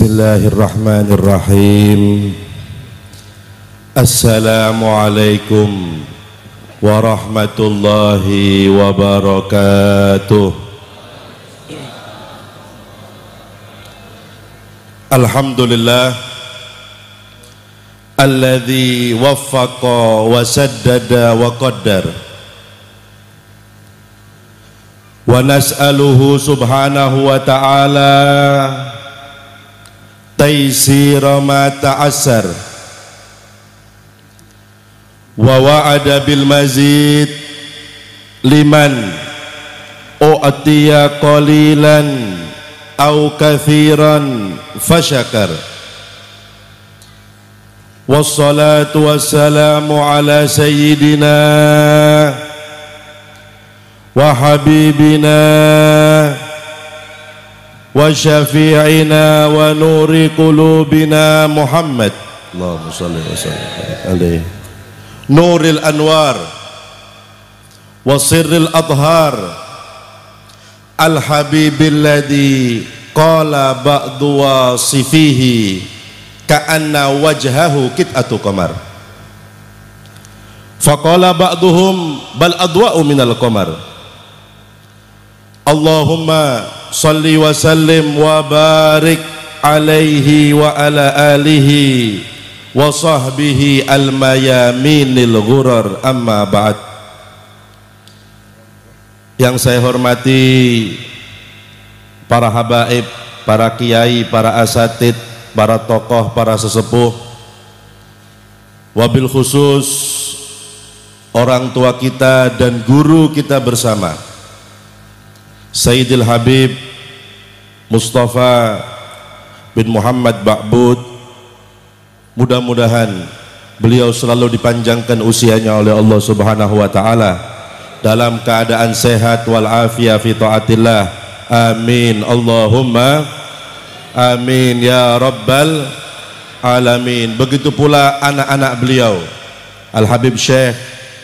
Bismillahirrahmanirrahim. Assalamualaikum warahmatullahi wabarakatuh. Alhamdulillah alladzi waffaqa wa saddada wa qaddar. Wa nas'aluhu subhanahu wa ta'ala taysira ma ta'assar wa wa'ada bil mazid liman u'tiya qalilan aw kathiran fashakar. Wassalatu wassalamu ala sayyidina wa habibina wa syafi'ina wa nuri qulubina Muhammad, Allahumma shalli wa sallim alaihi, nuril anwar wa sirril adhar, al habibil ladzi qala ba'du wasifihi ka'anna wajhahu qit'atu qamar, faqala ba'duhum bal adwa'u minal qamar. Allahumma salli wa sallim wa barik alaihi wa ala alihi wa sahbihi al-mayaminil ghurar, amma ba'd. Yang saya hormati para habaib, para kiai, para asatid, para tokoh, para sesepuh, wabil khusus orang tua kita dan guru kita bersama, Sayyidil Habib Mustafa bin Muhammad Ba'bud. Mudah-mudahan beliau selalu dipanjangkan usianya oleh Allah Subhanahu wa ta'ala dalam keadaan sehat wal afiyah fi taatillah, amin Allahumma amin ya rabbal alamin. Begitu pula anak-anak beliau, Al Habib Syekh,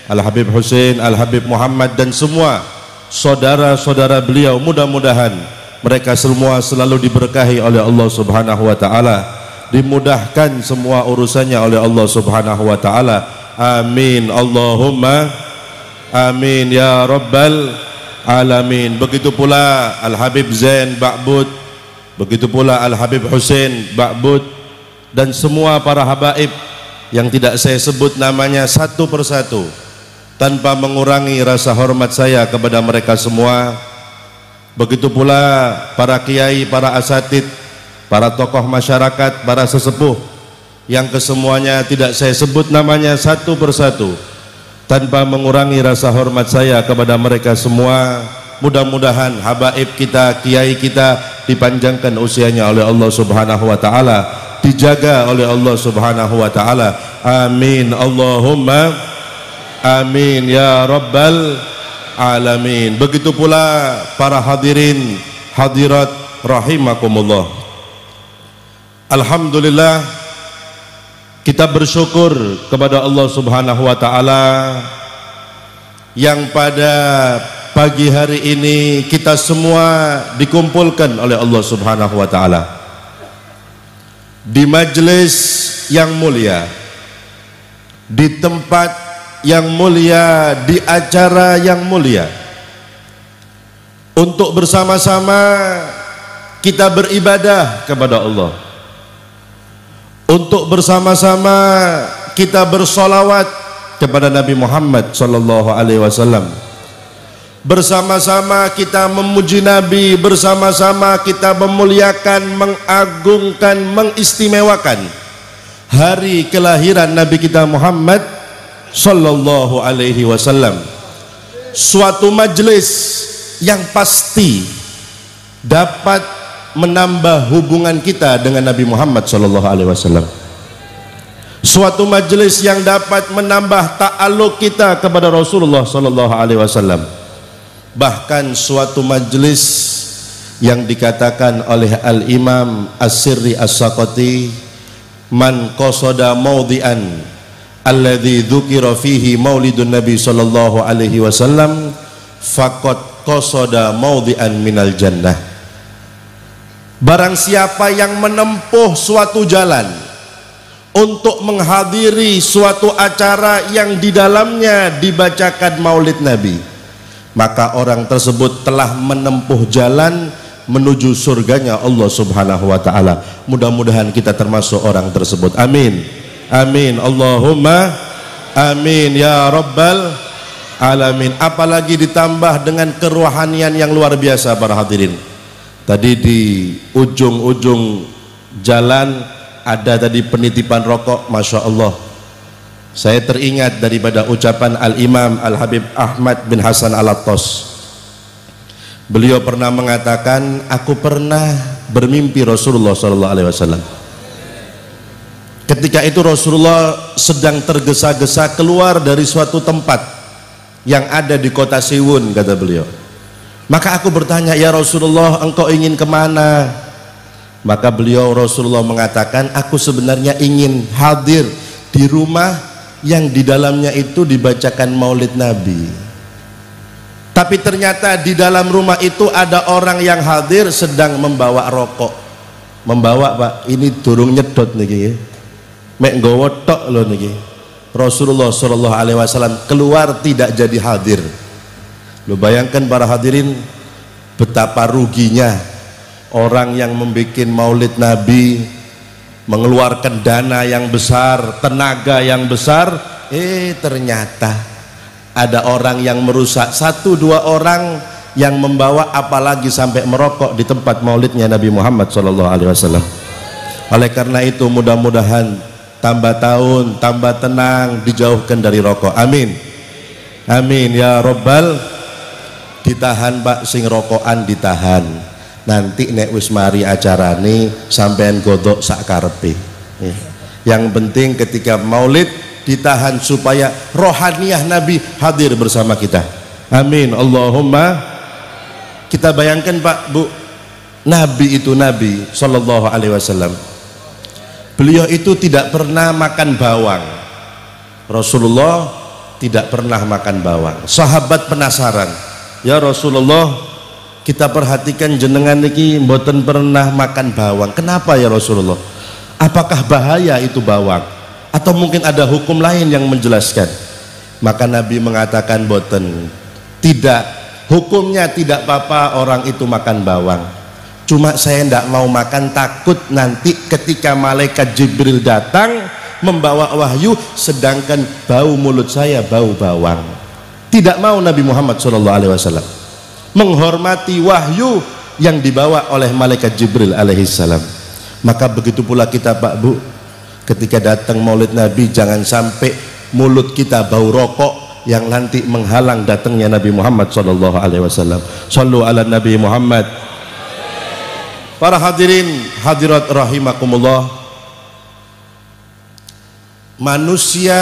Al Habib Husain, Al Habib Muhammad, dan semua saudara-saudara beliau. Mudah-mudahan mereka semua selalu diberkahi oleh Allah Subhanahu wa ta'ala, dimudahkan semua urusannya oleh Allah Subhanahu wa ta'ala, amin Allahumma amin ya rabbal alamin. Begitu pula Al Habib Zain Ba'bud, begitu pula Al Habib Husain Ba'bud, dan semua para habaib yang tidak saya sebut namanya satu persatu tanpa mengurangi rasa hormat saya kepada mereka semua. Begitu pula para kiai, para asatid, para tokoh masyarakat, para sesepuh yang kesemuanya tidak saya sebut namanya satu persatu tanpa mengurangi rasa hormat saya kepada mereka semua. Mudah-mudahan habaib kita, kiai kita dipanjangkan usianya oleh Allah Subhanahu wa ta'ala, dijaga oleh Allah Subhanahu wa ta'ala, amin Allahumma amin ya rabbal alamin. Begitu pula para hadirin hadirat rahimakumullah. Alhamdulillah, kita bersyukur kepada Allah Subhanahu wa ta'ala yang pada pagi hari ini kita semua dikumpulkan oleh Allah Subhanahu wa ta'ala di majelis yang mulia, di tempat yang mulia, di acara yang mulia, untuk bersama-sama kita beribadah kepada Allah, untuk bersama-sama kita bersolawat kepada Nabi Muhammad sallallahu alaihi wasallam, bersama-sama kita memuji Nabi, bersama-sama kita memuliakan, mengagungkan, mengistimewakan hari kelahiran Nabi kita Muhammad sallallahu alaihi wasallam. Suatu majelis yang pasti dapat menambah hubungan kita dengan Nabi Muhammad sallallahu alaihi wasallam. Suatu majelis yang dapat menambah ta'alluq kita kepada Rasulullah sallallahu alaihi wasallam. Bahkan suatu majelis yang dikatakan oleh Al-Imam As-Sirri As-Saqati, man qasada maudhi'an alladzi dzukira fihi maulidun nabi sallallahu alaihi wasallam faqad qasada maudhi'an minal jannah. Barang siapa yang menempuh suatu jalan untuk menghadiri suatu acara yang di dalamnya dibacakan maulid Nabi, maka orang tersebut telah menempuh jalan menuju surganya Allah Subhanahu wa taala. Mudah-mudahan kita termasuk orang tersebut. Amin. Amin. Allahumma amin ya rabbal alamin. Apalagi ditambah dengan kerohanian yang luar biasa para hadirin. Tadi di ujung-ujung jalan ada tadi penitipan rokok, Masya Allah. Saya teringat daripada ucapan Al-Imam Al-Habib Ahmad bin Hasan Al-Attas. Beliau pernah mengatakan, aku pernah bermimpi Rasulullah SAW. Ketika itu Rasulullah sedang tergesa-gesa keluar dari suatu tempat yang ada di kota Siwun, kata beliau. Maka aku bertanya, ya Rasulullah, engkau ingin kemana? Maka beliau Rasulullah mengatakan, aku sebenarnya ingin hadir di rumah yang di dalamnya itu dibacakan maulid Nabi. Tapi ternyata di dalam rumah itu ada orang yang hadir sedang membawa rokok. Membawa, Pak, ini durung nyedot niki. Mek nggawa tok lho niki. Rasulullah SAW keluar tidak jadi hadir. Lu bayangkan para hadirin betapa ruginya orang yang membuat maulid Nabi, mengeluarkan dana yang besar, tenaga yang besar, ternyata ada orang yang merusak. 1-2 orang yang membawa, apalagi sampai merokok di tempat maulidnya Nabi Muhammad SAW. Oleh karena itu mudah-mudahan tambah tahun, tambah tenang, dijauhkan dari rokok. Amin. Amin ya rabbal. Ditahan, Pak, sing rokokan ditahan. Nanti nek wis mari acarane sampean godok sak karepe. Yang penting ketika maulid ditahan supaya rohaniah Nabi hadir bersama kita. Amin. Allahumma. Kita bayangkan, Pak, Bu, Nabi itu Nabi Sallallahu Alaihi Wasallam. Beliau itu tidak pernah makan bawang. Rasulullah tidak pernah makan bawang. Sahabat penasaran, ya Rasulullah, kita perhatikan jenengan niki mboten pernah makan bawang. Kenapa ya Rasulullah? Apakah bahaya itu bawang? Atau mungkin ada hukum lain yang menjelaskan? Maka Nabi mengatakan mboten. Tidak, hukumnya tidak apa-apa orang itu makan bawang. Cuma saya tidak mau makan, takut nanti ketika malaikat Jibril datang membawa wahyu, sedangkan bau mulut saya bau bawang. Tidak mau Nabi Muhammad SAW menghormati wahyu yang dibawa oleh malaikat Jibril alaihissalam. Maka begitu pula kita, Pak, Bu, ketika datang maulid Nabi jangan sampai mulut kita bau rokok yang nanti menghalang datangnya Nabi Muhammad SAW. Shallu ala Nabi Muhammad. Para hadirin hadirat rahimakumullah, manusia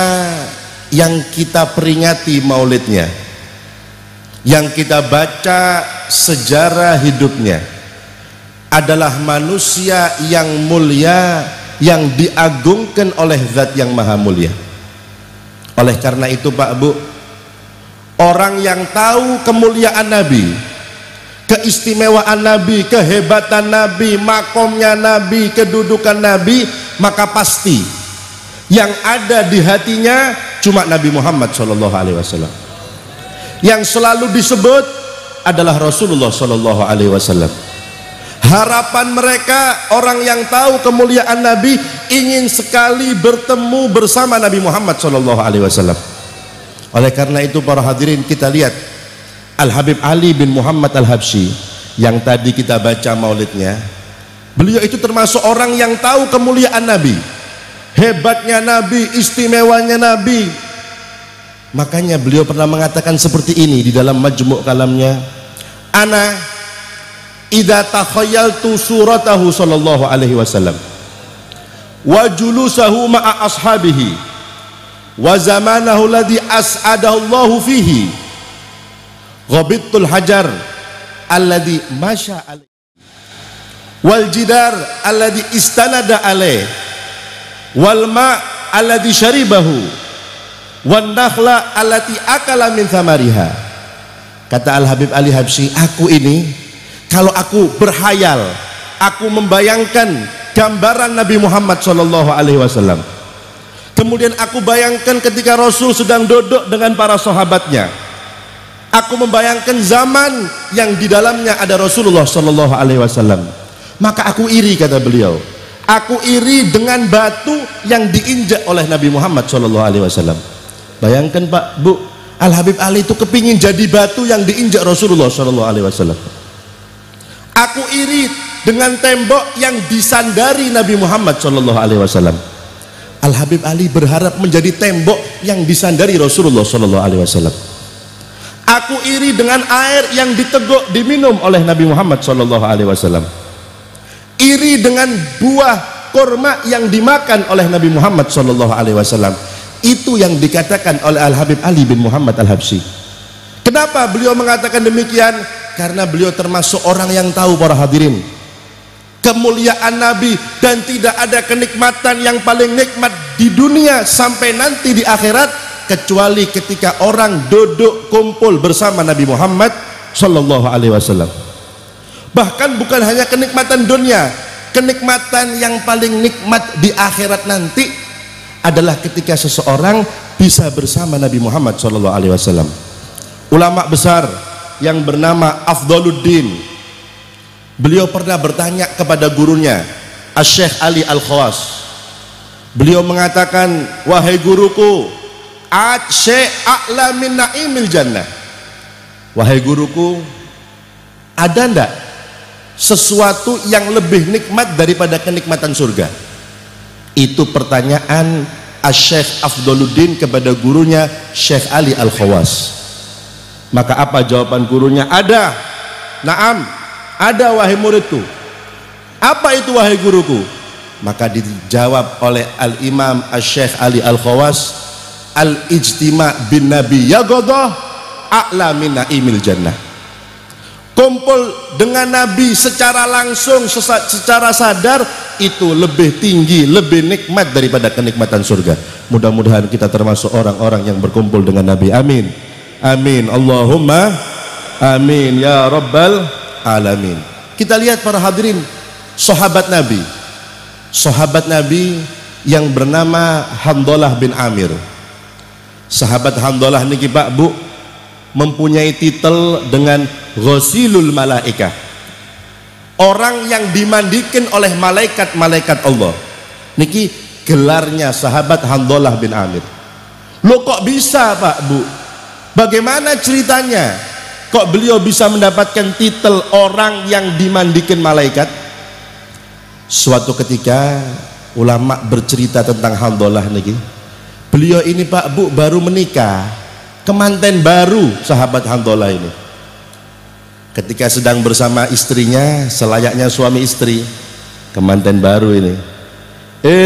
yang kita peringati maulidnya, yang kita baca sejarah hidupnya, adalah manusia yang mulia, yang diagungkan oleh Zat yang maha mulia. Oleh karena itu, Pak, Bu, orang yang tahu kemuliaan Nabi, keistimewaan Nabi, kehebatan Nabi, makomnya Nabi, kedudukan Nabi, maka pasti yang ada di hatinya cuma Nabi Muhammad SAW. Yang selalu disebut adalah Rasulullah SAW. Harapan mereka, orang yang tahu kemuliaan Nabi, ingin sekali bertemu bersama Nabi Muhammad SAW. Oleh karena itu para hadirin, kita lihat Al-Habib Ali bin Muhammad Al-Habsyi yang tadi kita baca maulidnya. Beliau itu termasuk orang yang tahu kemuliaan Nabi, hebatnya Nabi, istimewanya Nabi. Makanya beliau pernah mengatakan seperti ini di dalam majmu' kalamnya, ana idza takhayyaltu suratahu sallallahu alaihi wasallam wa julusahu ma'a ashabihi wa zamanahu alladhi as'adahu Allahu fihi ghabittul hajar alladhi masya alaihi wal jidar alladhi istanada alaihi wal ma' alladhi syaribahu wan nakhla allati akala min thamariha. Kata Al-Habib Ali Habsyi, aku ini kalau aku berhayal aku membayangkan gambaran Nabi Muhammad sallallahu alaihi wasallam. Kemudian aku bayangkan ketika Rasul sedang duduk dengan para sahabatnya. Aku membayangkan zaman yang di dalamnya ada Rasulullah sallallahu alaihi wasallam. Maka aku iri, kata beliau. Aku iri dengan batu yang diinjak oleh Nabi Muhammad sallallahu alaihi wasallam. Bayangkan Pak, Bu, Al Habib Ali itu kepingin jadi batu yang diinjak Rasulullah sallallahu alaihi wasallam. Aku iri dengan tembok yang disandari Nabi Muhammad sallallahu alaihi wasallam. Al Habib Ali berharap menjadi tembok yang disandari Rasulullah sallallahu alaihi wasallam. Aku iri dengan air yang diteguk diminum oleh Nabi Muhammad sallallahu alaihi wasallam. Iri dengan buah kurma yang dimakan oleh Nabi Muhammad sallallahu alaihi wasallam. Itu yang dikatakan oleh Al Habib Ali bin Muhammad Al Habsyi. Kenapa beliau mengatakan demikian? Karena beliau termasuk orang yang tahu, para hadirin, kemuliaan Nabi, dan tidak ada kenikmatan yang paling nikmat di dunia sampai nanti di akhirat kecuali ketika orang duduk kumpul bersama Nabi Muhammad sallallahu alaihi wasallam. Bahkan bukan hanya kenikmatan dunia, kenikmatan yang paling nikmat di akhirat nanti adalah ketika seseorang bisa bersama Nabi Muhammad sallallahu alaihi wasallam. Ulama besar yang bernama Afdaluddin, beliau pernah bertanya kepada gurunya Asy-Syaikh Ali Al-Khawas. Beliau mengatakan, wahai guruku, a'la min na'imil jannah. Wahai guruku, ada ndak sesuatu yang lebih nikmat daripada kenikmatan surga? Itu pertanyaan Asy-Syaikh Afdaluddin kepada gurunya Syekh Ali Al-Khawas. Maka apa jawaban gurunya? Ada. Naam, ada wahai muridku. Apa itu wahai guruku? Maka dijawab oleh Al-Imam Asy-Syaikh Ali Al-Khawas, al-ijtima' bin nabi yagodoh a'la min na'imil jannah. Kumpul dengan Nabi secara langsung, secara sadar, itu lebih tinggi, lebih nikmat daripada kenikmatan surga. Mudah-mudahan kita termasuk orang-orang yang berkumpul dengan Nabi. Amin, amin, Allahumma amin ya rabbal alamin. Kita lihat para hadirin, sahabat Nabi yang bernama Handalah bin Amir. Sahabat Handalah niki Pak Bu mempunyai titel dengan Ghasilul Malaikah, orang yang dimandikan oleh malaikat-malaikat Allah. Niki gelarnya sahabat Handalah bin Amir. Loh, kok bisa Pak Bu? Bagaimana ceritanya? Kok beliau bisa mendapatkan titel orang yang dimandikan malaikat? Suatu ketika ulama bercerita tentang Handalah niki. Beliau ini Pak Bu baru menikah, kemanten baru sahabat Handalah ini. Ketika sedang bersama istrinya, selayaknya suami istri, kemanten baru ini,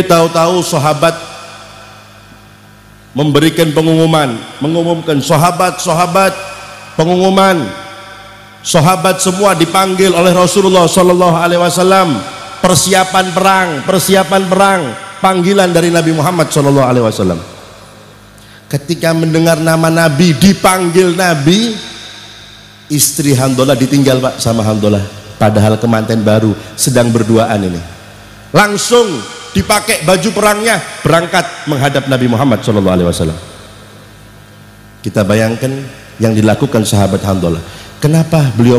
tahu-tahu sahabat memberikan mengumumkan, sahabat pengumuman, sahabat semua dipanggil oleh Rasulullah sallallahu alaihi wasallam, persiapan perang, panggilan dari Nabi Muhammad sallallahu alaihi wasallam. Ketika mendengar nama Nabi, dipanggil Nabi, istri Handalah ditinggal Pak sama Handalah, padahal kemanten baru, sedang berduaan ini. Langsung dipakai baju perangnya, berangkat menghadap Nabi Muhammad SAW. Kita bayangkan yang dilakukan sahabat Handalah. Kenapa beliau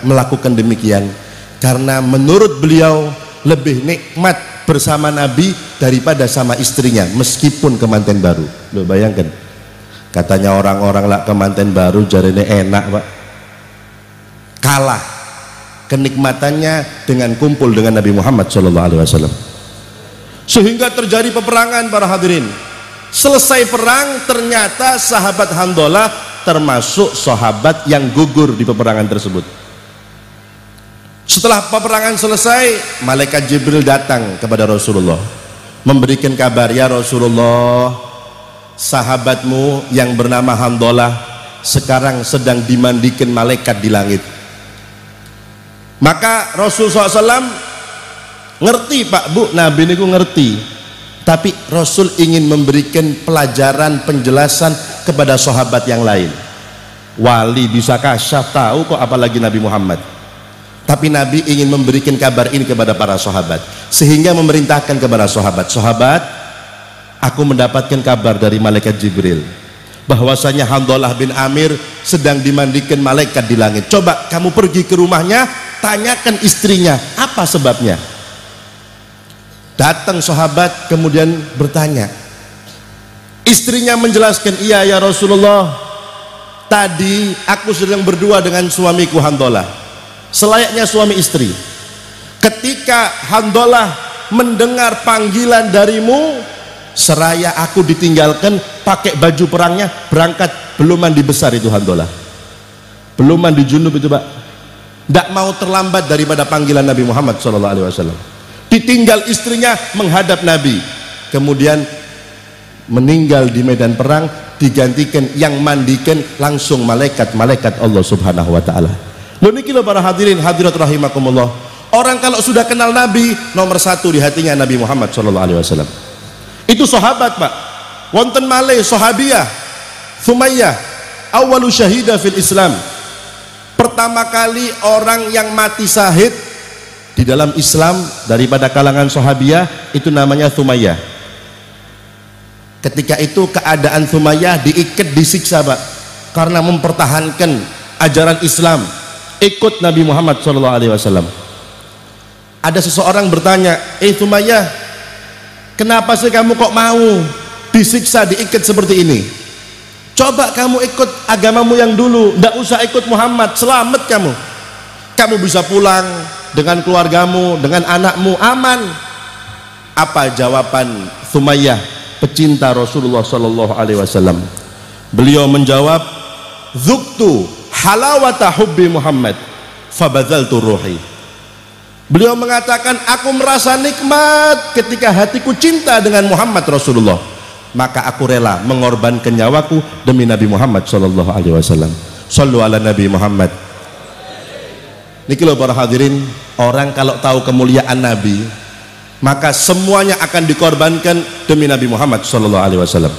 melakukan demikian? Karena menurut beliau lebih nikmat bersama Nabi daripada sama istrinya, meskipun kemanten baru. Loh, bayangkan, katanya orang-orang lah kemanten baru jarene enak Pak, kalah kenikmatannya dengan kumpul dengan Nabi Muhammad SAW. Sehingga terjadi peperangan para hadirin. Selesai perang, ternyata sahabat Handalah termasuk sahabat yang gugur di peperangan tersebut. Setelah peperangan selesai, malaikat Jibril datang kepada Rasulullah memberikan kabar, ya Rasulullah, sahabatmu yang bernama Handalah sekarang sedang dimandikan malaikat di langit. Maka Rasulullah SAW ngerti Pak Bu, Nabi ini ngerti, tapi Rasul ingin memberikan pelajaran, penjelasan kepada sahabat yang lain. Wali bisa kasyaf tahu kok, apalagi Nabi Muhammad. Tapi Nabi ingin memberikan kabar ini kepada para sahabat, sehingga memerintahkan kepada sahabat, aku mendapatkan kabar dari malaikat Jibril bahwasanya Handalah bin Amir sedang dimandikan malaikat di langit. Coba kamu pergi ke rumahnya, tanyakan istrinya apa sebabnya. Datang sahabat kemudian bertanya, istrinya menjelaskan, iya ya Rasulullah, tadi aku sedang berdua dengan suamiku Handalah, selayaknya suami istri. Ketika Handalah mendengar panggilan darimu, seraya aku ditinggalkan, pakai baju perangnya, berangkat, belum mandi besar itu Handalah, belum mandi junub itu Pak, tidak mau terlambat daripada panggilan Nabi Muhammad SAW. Ditinggal istrinya menghadap Nabi, kemudian meninggal di medan perang, digantikan yang mandikan langsung malaikat Allah Subhanahu wa ta'ala. Loh niki loh para hadirin hadirat rahimakumullah, orang kalau sudah kenal Nabi, nomor satu di hatinya Nabi Muhammad SAW. Itu sahabat Pak. Wonten malih sahabiyah Thumayyah, awalu syahida fil Islam, pertama kali orang yang mati syahid di dalam Islam daripada kalangan sahabiyah, itu namanya Thumayyah. Ketika itu keadaan Thumayyah diikat, disiksa Pak, karena mempertahankan ajaran Islam, ikut Nabi Muhammad SAW. Ada seseorang bertanya, Thumayyah, kenapa sih kamu kok mau disiksa, diikat seperti ini? Coba kamu ikut agamamu yang dulu, tidak usah ikut Muhammad, selamat kamu. Kamu bisa pulang dengan keluargamu, dengan anakmu, aman. Apa jawaban Thumayyah, pecinta Rasulullah SAW? Beliau menjawab, Zuktu halawata hubbi Muhammad fabadzaltu ruhi. Beliau mengatakan, aku merasa nikmat ketika hatiku cinta dengan Muhammad Rasulullah, maka aku rela mengorbankan nyawaku demi Nabi Muhammad SAW. Sallu ala Nabi Muhammad. Niki loh para hadirin, orang kalau tahu kemuliaan Nabi, maka semuanya akan dikorbankan demi Nabi Muhammad SAW.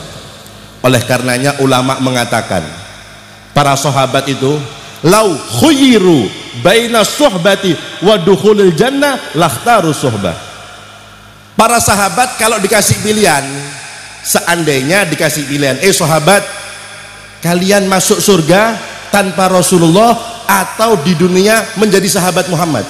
Oleh karenanya ulama mengatakan, para sahabat itu lau khuyiru baina suhbati wa dukhulil jannah lakhtaru suhbah. Para sahabat kalau dikasih pilihan, seandainya dikasih pilihan, sahabat, kalian masuk surga tanpa Rasulullah atau di dunia menjadi sahabat Muhammad,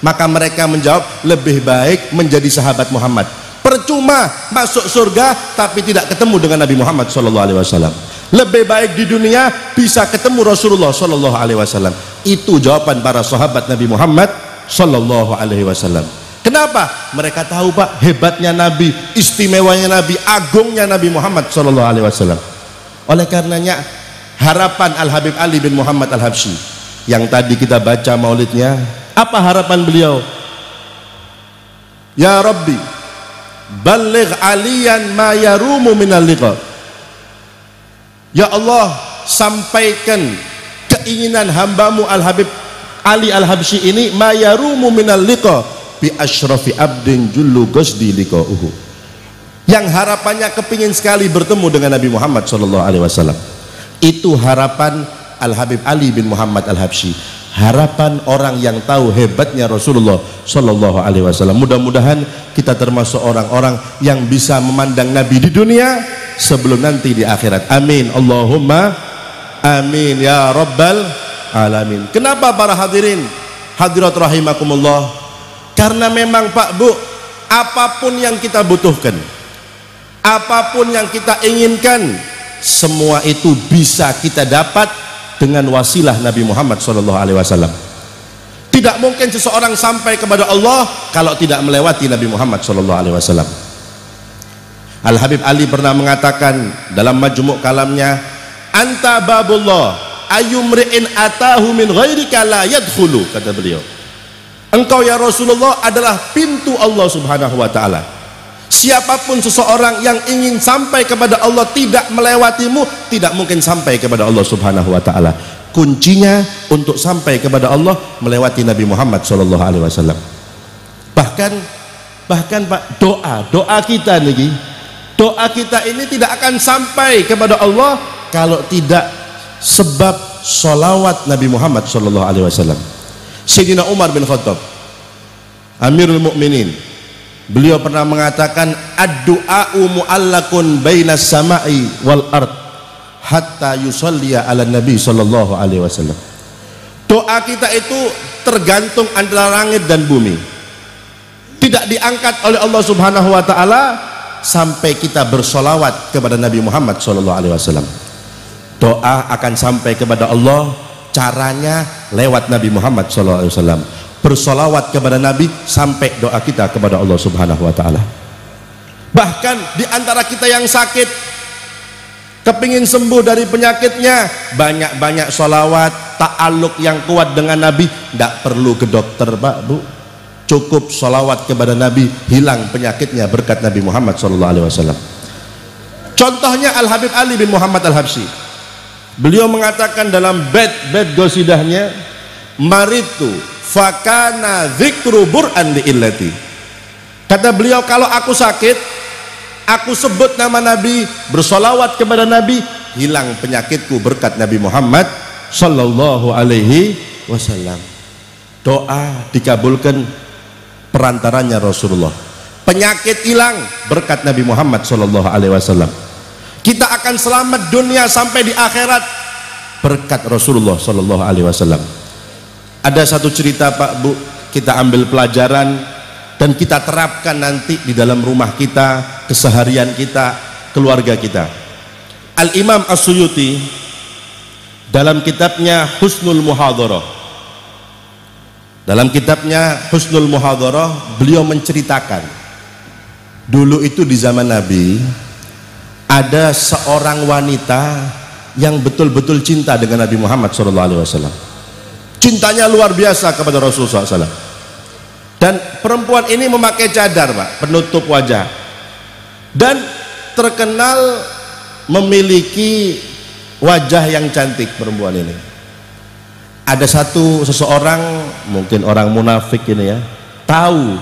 maka mereka menjawab, lebih baik menjadi sahabat Muhammad. Percuma masuk surga tapi tidak ketemu dengan Nabi Muhammad SAW. Lebih baik di dunia bisa ketemu Rasulullah SAW. Itu jawaban para sahabat Nabi Muhammad SAW. Kenapa? Mereka tahu Pak, hebatnya Nabi, istimewanya Nabi, agungnya Nabi Muhammad SAW. Oleh karenanya harapan Al-Habib Ali bin Muhammad Al-Habsyi yang tadi kita baca maulidnya, apa harapan beliau? Ya Rabbi, balligh aliyan ma yarumu minal liqa. Ya Allah, sampaikan keinginan hambamu Al-Habib Ali Al-Habsyi ini, ma yarumu minal liqa bi asyrafi abdin jullu qasdi liqa'uhu, yang harapannya kepingin sekali bertemu dengan Nabi Muhammad SAW. Itu harapan Al-Habib Ali bin Muhammad Al-Habsyi, harapan orang yang tahu hebatnya Rasulullah SAW. Mudah-mudahan kita termasuk orang-orang yang bisa memandang Nabi di dunia sebelum nanti di akhirat. Amin, Allahumma amin ya rabbal alamin. Kenapa para hadirin hadirat rahimakumullah? Karena memang Pak Bu, apapun yang kita butuhkan, apapun yang kita inginkan, semua itu bisa kita dapat dengan wasilah Nabi Muhammad SAW. Tidak mungkin seseorang sampai kepada Allah kalau tidak melewati Nabi Muhammad SAW. Al-Habib Ali pernah mengatakan dalam majmu' kalamnya, anta babullah ayyumri'in atahu min ghairika la yadkhulu, kata beliau. Engkau ya Rasulullah adalah pintu Allah Subhanahu wa ta'ala. Siapapun seseorang yang ingin sampai kepada Allah tidak melewatimu, tidak mungkin sampai kepada Allah Subhanahu wa ta'ala. Kuncinya untuk sampai kepada Allah melewati Nabi Muhammad SAW. Bahkan Pak, doa kita nih, doa kita ini tidak akan sampai kepada Allah kalau tidak sebab sholawat Nabi Muhammad SAW. Sayyidina Umar bin Khattab, Amirul Mukminin, beliau pernah mengatakan, ad-du'a'u mu'allakun bainas sama'i wal ard hatta yusalliya ala nabi sallallahu alaihi wasallam. Doa kita itu tergantung antara langit dan bumi, tidak diangkat oleh Allah subhanahu wa ta'ala sampai kita bersolawat kepada Nabi Muhammad sallallahu alaihi wasallam. Doa akan sampai kepada Allah, caranya lewat Nabi Muhammad sallallahu alaihi wasallam. Bersolawat kepada Nabi sampai doa kita kepada Allah subhanahu wa ta'ala. Bahkan di antara kita yang sakit, kepingin sembuh dari penyakitnya, banyak-banyak solawat, ta'aluk yang kuat dengan Nabi. Tidak perlu ke dokter Pak Bu, cukup solawat kepada Nabi, hilang penyakitnya berkat Nabi Muhammad SAW. Contohnya Al-Habib Ali bin Muhammad Al-Habsyi, beliau mengatakan dalam bait gosidahnya, maritu fakana dzikru bur'an li illati. Kata beliau, kalau aku sakit, aku sebut nama Nabi, bersolawat kepada Nabi, hilang penyakitku berkat Nabi Muhammad sallallahu alaihi wasallam. Doa dikabulkan perantaranya Rasulullah, penyakit hilang berkat Nabi Muhammad sallallahu alaihi wasallam. Kita akan selamat dunia sampai di akhirat berkat Rasulullah sallallahu alaihi wasallam. Ada satu cerita Pak Bu, kita ambil pelajaran dan kita terapkan nanti di dalam rumah kita, keseharian kita, keluarga kita. Al-Imam As-Suyuti dalam kitabnya Husnul Muhadharah, beliau menceritakan, dulu itu di zaman Nabi ada seorang wanita yang betul-betul cinta dengan Nabi Muhammad SAW. Cintanya luar biasa kepada Rasulullah SAW. Dan perempuan ini memakai cadar Pak, penutup wajah, dan terkenal memiliki wajah yang cantik perempuan ini. Ada seseorang, mungkin orang munafik ini ya, tahu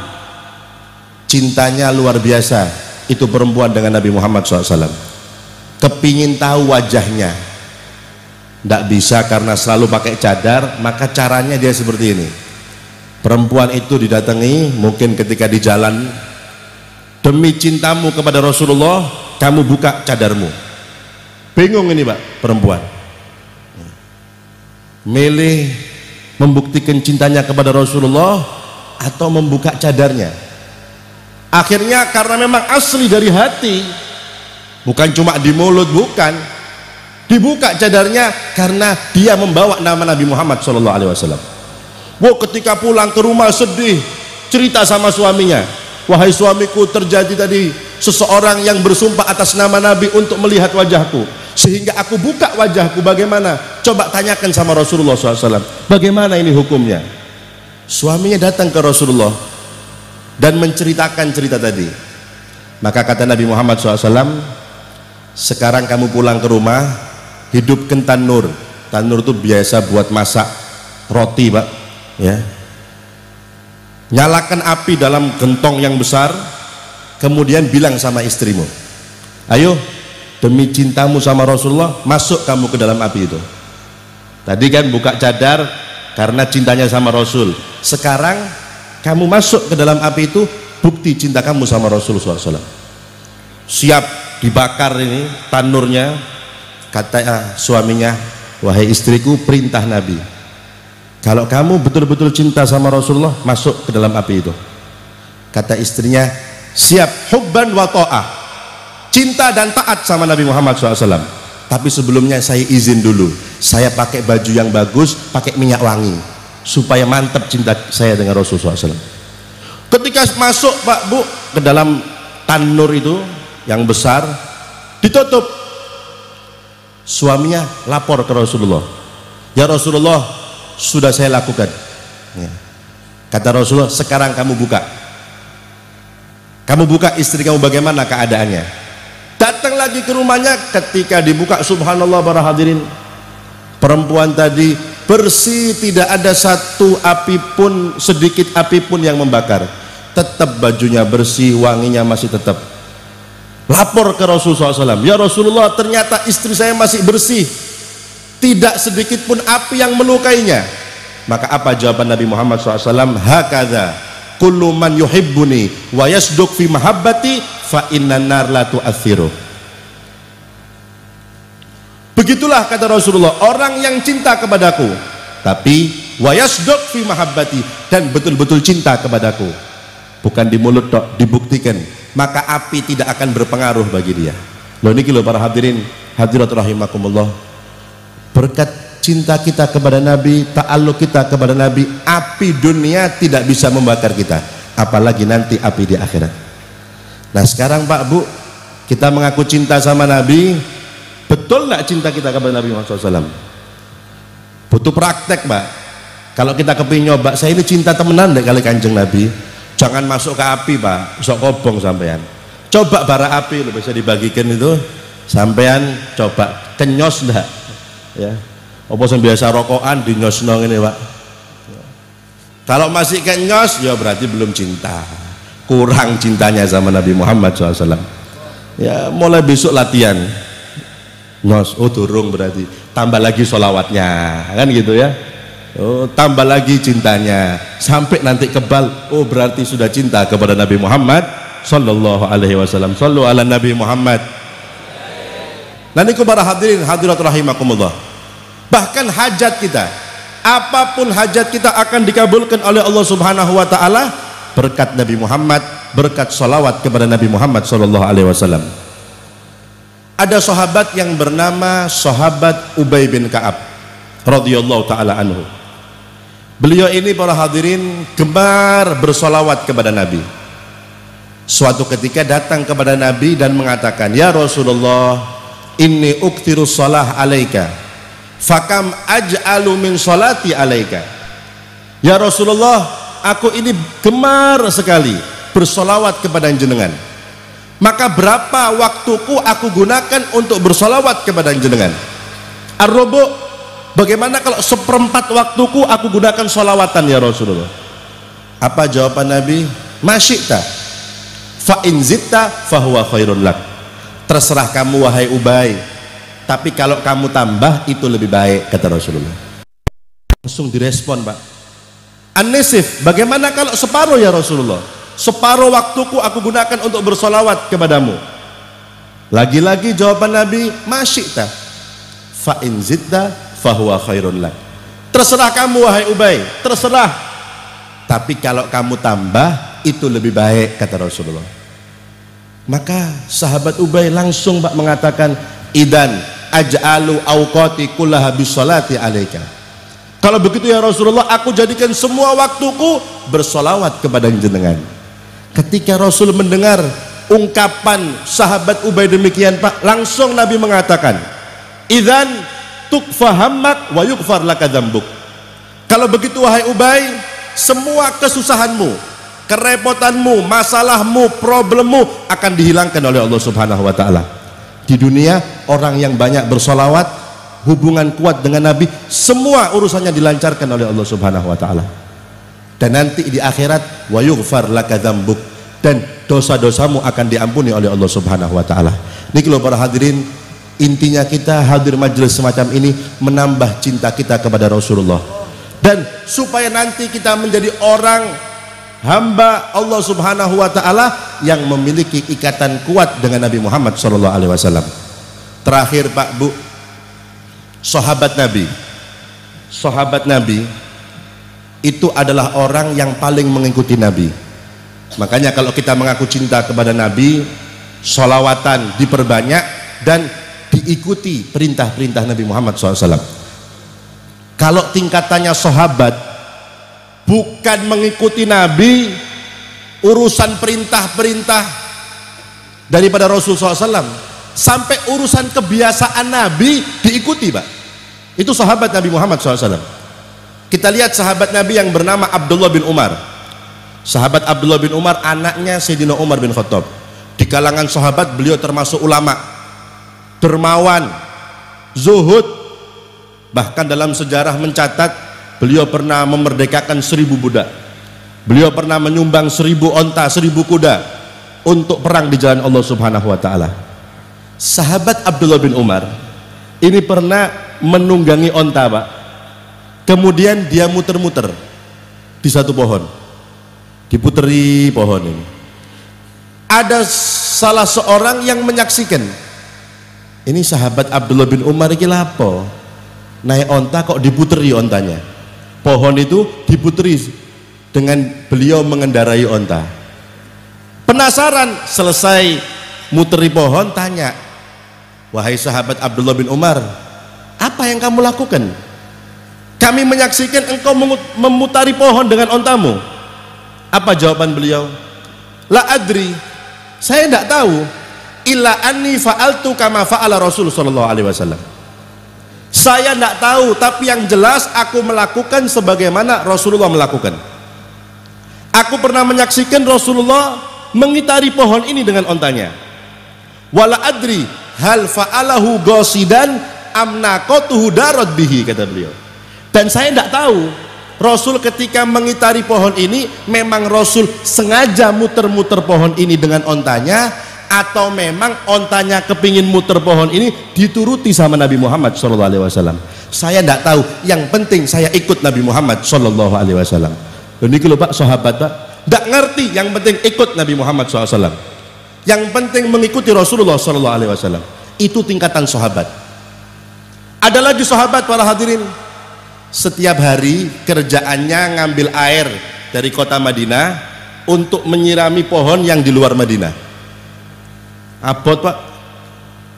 cintanya luar biasa itu perempuan dengan Nabi Muhammad SAW, kepingin tahu wajahnya, tidak bisa karena selalu pakai cadar, maka caranya dia seperti ini. Perempuan itu didatangi mungkin ketika di jalan, demi cintamu kepada Rasulullah kamu buka cadarmu. Bingung ini Pak perempuan, milih membuktikan cintanya kepada Rasulullah atau membuka cadarnya. Akhirnya karena memang asli dari hati, bukan cuma di mulut, bukan, dibuka cadarnya karena dia membawa nama Nabi Muhammad SAW. Wow, ketika pulang ke rumah sedih, cerita sama suaminya, wahai suamiku, terjadi tadi seseorang yang bersumpah atas nama Nabi untuk melihat wajahku, sehingga aku buka wajahku. Bagaimana? Coba tanyakan sama Rasulullah SAW, bagaimana ini hukumnya? Suaminya datang ke Rasulullah dan menceritakan cerita tadi. Maka kata Nabi Muhammad SAW, sekarang kamu pulang ke rumah, hidupkan tanur. Tanur itu biasa buat masak roti Pak ya. Nyalakan api dalam gentong yang besar, kemudian bilang sama istrimu, ayo demi cintamu sama Rasulullah, masuk kamu ke dalam api itu. Tadi kan buka cadar karena cintanya sama Rasul, sekarang kamu masuk ke dalam api itu, bukti cinta kamu sama Rasulullah SAW. Siap dibakar ini tanurnya. Kata suaminya, wahai istriku, perintah Nabi, kalau kamu betul-betul cinta sama Rasulullah, masuk ke dalam api itu. Kata istrinya, siap, hubban wa ta'ah, cinta dan taat sama Nabi Muhammad SAW. Tapi sebelumnya saya izin dulu, saya pakai baju yang bagus, pakai minyak wangi, supaya mantap cinta saya dengan Rasulullah SAW. Ketika masuk Pak Bu ke dalam tanur itu yang besar, ditutup, suaminya lapor ke Rasulullah, ya Rasulullah, sudah saya lakukan ya. Kata Rasulullah, sekarang kamu buka istri kamu, bagaimana keadaannya. Datang lagi ke rumahnya, ketika dibuka, subhanallah para hadirin, perempuan tadi bersih, tidak ada satu api pun, sedikit api pun yang membakar, tetap bajunya bersih, wanginya masih tetap. Lapor ke Rasulullah SAW, ya Rasulullah, ternyata istri saya masih bersih, tidak sedikit pun api yang melukainya. Maka apa jawaban Nabi Muhammad SAW? Hakadha kullu man yuhibbuni wa yasduq fi mahabbati fa innan nar la tu'athiru. Begitulah kata Rasulullah, orang yang cinta kepadaku tapi wa yasduq fi mahabbati, dan betul-betul cinta kepadaku, bukan di mulut tok, dibuktikan, maka api tidak akan berpengaruh bagi dia. Loh niki lho para hadirin hadirat rahimakumullah, berkat cinta kita kepada Nabi, ta'alluq kita kepada Nabi, api dunia tidak bisa membakar kita, apalagi nanti api di akhirat. Nah sekarang Pak Bu, kita mengaku cinta sama Nabi, betul nggak cinta kita kepada Nabi Muhammad SAW? Butuh praktek Pak. Kalau kita kepingin nyoba, saya ini cinta temenan deh kali Kanjeng Nabi, jangan masuk ke api Pak, sok kobong sampean. Coba bara api lo bisa dibagikan itu, sampean coba kenyos ndak? Ya. Apa yang biasa rokokan di nyosno ini Pak. Kalau masih kenyos ya berarti belum cinta, kurang cintanya sama Nabi Muhammad SAW. Ya mulai besok latihan nyos, oh durung berarti tambah lagi sholawatnya kan gitu ya. Oh tambah lagi cintanya sampai nanti kebal, oh berarti sudah cinta kepada Nabi Muhammad Sallallahu Alaihi Wasallam. Sallu ala Nabi Muhammad. Nanti kepada hadirin hadirat rahimakumullah, bahkan hajat kita, apapun hajat kita akan dikabulkan oleh Allah Subhanahu wa taala berkat Nabi Muhammad, berkat salawat kepada Nabi Muhammad sallallahu alaihi wasallam. Ada sahabat yang bernama sahabat Ubay bin Ka'ab radhiyallahu taala anhu. Beliau ini para hadirin gemar bersolawat kepada Nabi. Suatu ketika datang kepada Nabi dan mengatakan, "Ya Rasulullah, inni uktiru shalah alaika, fakam aj'alu min sholati alaika." Ya Rasulullah, aku ini gemar sekali bersolawat kepada jenengan, maka berapa waktuku aku gunakan untuk bersolawat kepada jenengan? Ar-rubu', bagaimana kalau seperempat waktuku aku gunakan solawatan ya Rasulullah? Apa jawaban Nabi? Masyikta fa in zitta fahuwa khairun lak. Terserah kamu wahai Ubay, tapi kalau kamu tambah itu lebih baik, kata Rasulullah. Langsung direspon Pak. An-nisif, bagaimana kalau separuh ya Rasulullah? Separuh waktuku aku gunakan untuk bersolawat kepadamu. Lagi-lagi jawaban Nabi, masyikta fa in zitta fahuwa khairun lak. Terserah kamu wahai Ubay, terserah, tapi kalau kamu tambah itu lebih baik, kata Rasulullah. Maka sahabat Ubay langsung Pak mengatakan, idan aj'alu awqati kullaha bisolati alaika. Kalau begitu ya Rasulullah, aku jadikan semua waktuku bersolawat kepada jenengan. Ketika Rasul mendengar ungkapan sahabat Ubay demikian Pak, langsung Nabi mengatakan, idan tukfahammak wa yukfar laka dzambuk. Kalau begitu wahai Ubay, semua kesusahanmu, kerepotanmu, masalahmu, problemmu akan dihilangkan oleh Allah Subhanahu wa taala. Di dunia orang yang banyak bersolawat, hubungan kuat dengan Nabi, semua urusannya dilancarkan oleh Allah Subhanahu wa taala. Dan nanti di akhirat wa yughfar laka dzambuk, dan dosa-dosamu akan diampuni oleh Allah Subhanahu wa taala. Niki lho para hadirin, intinya kita hadir majelis semacam ini menambah cinta kita kepada Rasulullah, dan supaya nanti kita menjadi orang hamba Allah Subhanahu wa taala yang memiliki ikatan kuat dengan Nabi Muhammad sallallahu alaihi wasallam. Terakhir Pak Bu, sahabat Nabi itu adalah orang yang paling mengikuti Nabi. Makanya kalau kita mengaku cinta kepada Nabi, sholawatan diperbanyak dan diikuti perintah-perintah Nabi Muhammad SAW. Kalau tingkatannya sahabat bukan mengikuti Nabi, urusan perintah-perintah daripada Rasulullah SAW, sampai urusan kebiasaan Nabi diikuti Pak. Itu sahabat Nabi Muhammad SAW. Kita lihat sahabat Nabi yang bernama Abdullah bin Umar. Sahabat Abdullah bin Umar anaknya Sayyidina Umar bin Khattab. Di kalangan sahabat beliau termasuk ulama, dermawan, zuhud. Bahkan dalam sejarah mencatat beliau pernah memerdekakan 1000 budak. Beliau pernah menyumbang 1000 onta, 1000 kuda untuk perang di jalan Allah Subhanahu wa taala. Sahabat Abdullah bin Umar ini pernah menunggangi onta Pak. Kemudian dia muter-muter di satu pohon, diputeri pohon ini. Ada salah seorang yang menyaksikan. Ini sahabat Abdullah bin Umar iki lapo? Naik onta kok diputeri ontanya. Pohon itu diputeri dengan beliau mengendarai onta. Penasaran, selesai muteri pohon, tanya, wahai sahabat Abdullah bin Umar, apa yang kamu lakukan? Kami menyaksikan engkau memutari pohon dengan ontamu. Apa jawaban beliau? La adri, saya tidak tahu. Illa anni fa'altu kama fa'ala Rasul sallallahu alaihi wasallam. Saya tidak tahu, tapi yang jelas aku melakukan sebagaimana Rasulullah melakukan. Aku pernah menyaksikan Rasulullah mengitari pohon ini dengan ontanya. Wala adri hal fa'alahu ghasidan am naqatuhu darad bihi, kata beliau. Dan saya tidak tahu Rasul ketika mengitari pohon ini memang Rasul sengaja muter-muter pohon ini dengan ontanya, atau memang ontanya kepingin muter pohon ini dituruti sama Nabi Muhammad SAW. Saya tidak tahu, yang penting saya ikut Nabi Muhammad SAW. Ini kalau Pak sahabat Pak tidak ngerti, yang penting ikut Nabi Muhammad SAW, yang penting mengikuti Rasulullah SAW. Itu tingkatan sahabat. Ada lagi sahabat para hadirin, setiap hari kerjaannya ngambil air dari kota Madinah untuk menyirami pohon yang di luar Madinah. Abot Pak,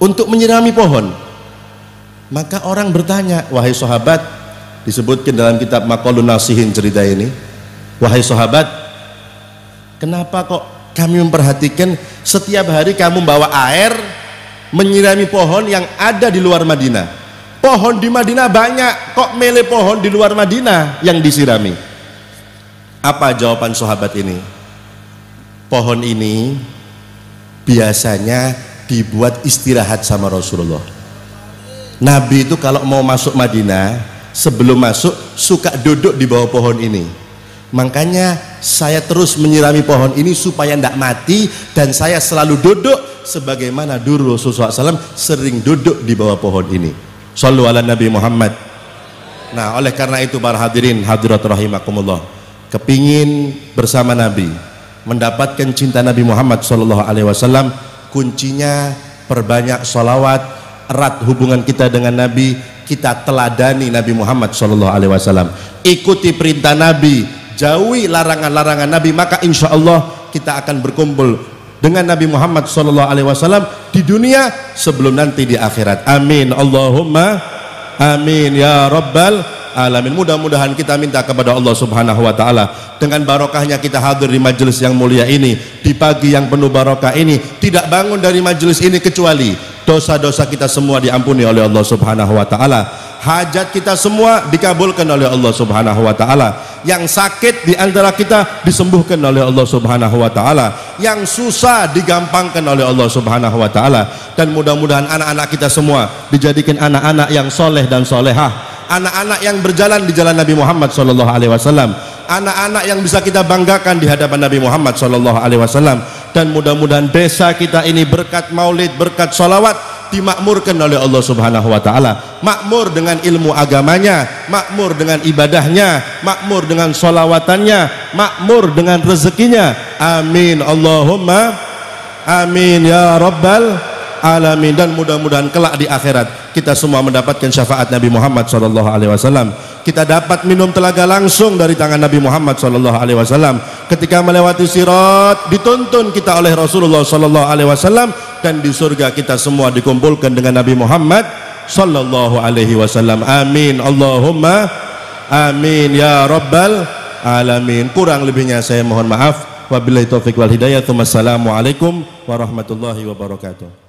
untuk menyirami pohon. Maka orang bertanya, wahai sahabat, disebutkan dalam kitab Maqalun Nasihin cerita ini, wahai sahabat, kenapa kok kami memperhatikan setiap hari kamu bawa air menyirami pohon yang ada di luar Madinah? Pohon di Madinah banyak, kok milih pohon di luar Madinah yang disirami? Apa jawaban sahabat ini? Pohon ini biasanya dibuat istirahat sama Rasulullah. Nabi itu kalau mau masuk Madinah, sebelum masuk suka duduk di bawah pohon ini. Makanya saya terus menyirami pohon ini supaya tidak mati, dan saya selalu duduk sebagaimana dulu Rasulullah SAW sering duduk di bawah pohon ini. Shallu ala Nabi Muhammad. Nah, oleh karena itu para hadirin hadirat rahimakumullah, kepingin bersama Nabi, mendapatkan cinta Nabi Muhammad SAW, kuncinya perbanyak sholawat, erat hubungan kita dengan Nabi, kita teladani Nabi Muhammad SAW, ikuti perintah Nabi, jauhi larangan-larangan Nabi, maka insya Allah kita akan berkumpul dengan Nabi Muhammad SAW di dunia sebelum nanti di akhirat. Amin Allahumma amin ya rabbal alamin. Mudah-mudahan kita minta kepada Allah Subhanahu wa taala, dengan barokahnya kita hadir di majelis yang mulia ini, di pagi yang penuh barokah ini, tidak bangun dari majelis ini kecuali dosa-dosa kita semua diampuni oleh Allah Subhanahu wa taala, hajat kita semua dikabulkan oleh Allah Subhanahu wa taala, yang sakit di antara kita disembuhkan oleh Allah Subhanahu wa taala, yang susah digampangkan oleh Allah Subhanahu wa taala, dan mudah-mudahan anak-anak kita semua dijadikan anak-anak yang soleh dan solehah, anak-anak yang berjalan di jalan Nabi Muhammad SAW, anak-anak yang bisa kita banggakan di hadapan Nabi Muhammad SAW, dan mudah-mudahan desa kita ini berkat maulid, berkat sholawat dimakmurkan oleh Allah Subhanahu wa taala, makmur dengan ilmu agamanya, makmur dengan ibadahnya, makmur dengan sholawatannya, makmur dengan rezekinya. Amin Allahumma amin ya rabbal alamin. Dan mudah-mudahan kelak di akhirat kita semua mendapatkan syafaat Nabi Muhammad SAW. Kita dapat minum telaga langsung dari tangan Nabi Muhammad SAW. Ketika melewati sirat dituntun kita oleh Rasulullah SAW, dan di surga kita semua dikumpulkan dengan Nabi Muhammad SAW. Amin Allahumma amin ya rabbal alamin. Kurang lebihnya saya mohon maaf. Wabillahi taufiq wal hidayah. Wassalamualaikum warahmatullahi wabarakatuh.